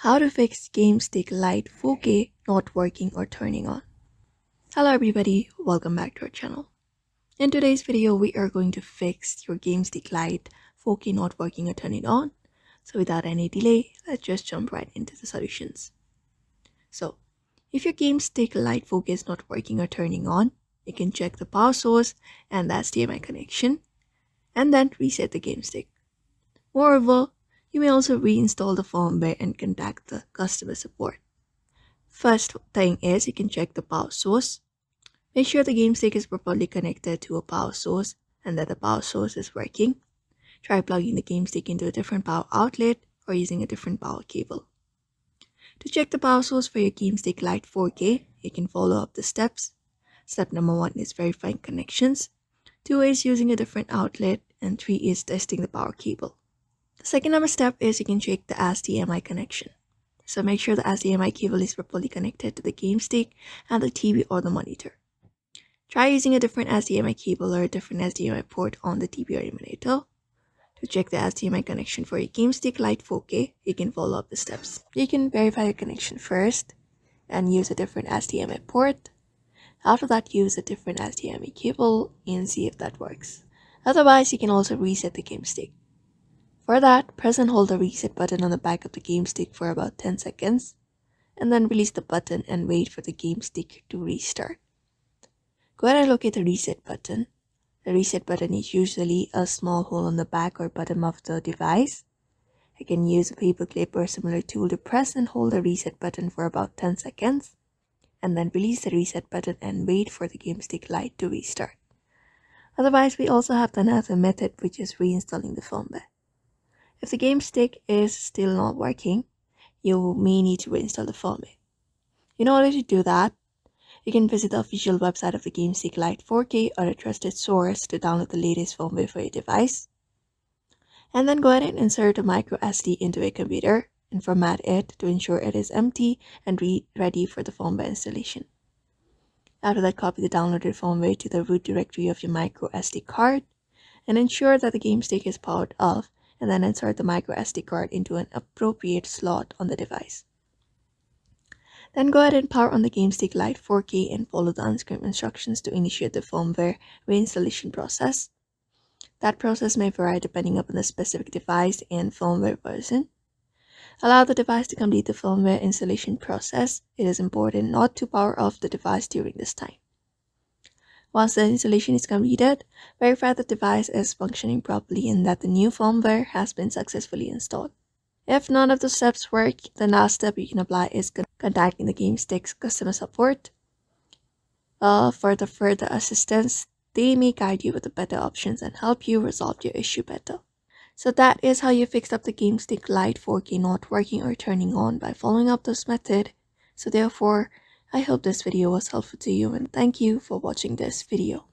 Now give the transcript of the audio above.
How to fix Game Stick Lite 4K not working or turning on. Hello everybody, welcome back to our channel. In today's video, we are going to fix your Game Stick Lite 4K not working or turning on. So without any delay, let's just jump right into the solutions. So, if your Game Stick Lite 4K is not working or turning on, you can check the power source and the HDMI connection, and then reset the Game Stick. Moreover, you may also reinstall the firmware and contact the customer support. First thing is you can check the power source. Make sure the Game Stick is properly connected to a power source and that the power source is working. Try plugging the Game Stick into a different power outlet or using a different power cable. To check the power source for your Game Stick Lite 4K, you can follow up the steps. Step number 1 is verifying connections. 2 is using a different outlet, and 3 is testing the power cable. The second step is you can check the HDMI connection. So make sure the HDMI cable is properly connected to the Game Stick and the TV or the monitor. Try using a different HDMI cable or a different HDMI port on the TV or emulator. To check the HDMI connection for your Game Stick Lite 4K, you can follow up the steps. You can verify your connection first and use a different HDMI port. After that, use a different HDMI cable and see if that works. Otherwise, you can also reset the Game Stick. For that, press and hold the reset button on the back of the Game Stick for about 10 seconds, and then release the button and wait for the Game Stick to restart. Go ahead and locate the reset button. The reset button is usually a small hole on the back or bottom of the device. You can use a paper clip or similar tool to press and hold the reset button for about 10 seconds, and then release the reset button and wait for the Game Stick Lite to restart. Otherwise, we also have another method, which is reinstalling the firmware. If the Game Stick is still not working, you may need to reinstall the firmware. In order to do that, you can visit the official website of the Game Stick Lite 4K or a trusted source to download the latest firmware for your device. And then go ahead and insert a micro SD into a computer and format it to ensure it is empty and ready for the firmware installation. After that, copy the downloaded firmware to the root directory of your micro SD card and ensure that the Game Stick is powered off, and then insert the micro SD card into an appropriate slot on the device. Then go ahead and power on the Game Stick Lite 4K and follow the on-screen instructions to initiate the firmware reinstallation process. That process may vary depending upon the specific device and firmware version. Allow the device to complete the firmware installation process. It is important not to power off the device during this time. Once the installation is completed, verify the device is functioning properly and that the new firmware has been successfully installed. If none of the steps work, the last step you can apply is contacting the Game Stick's customer support. For the further assistance, they may guide you with the better options and help you resolve your issue better. So that is how you fixed up the Game Stick Lite 4K not working or turning on by following up this method. So therefore, I hope this video was helpful to you and thank you for watching this video.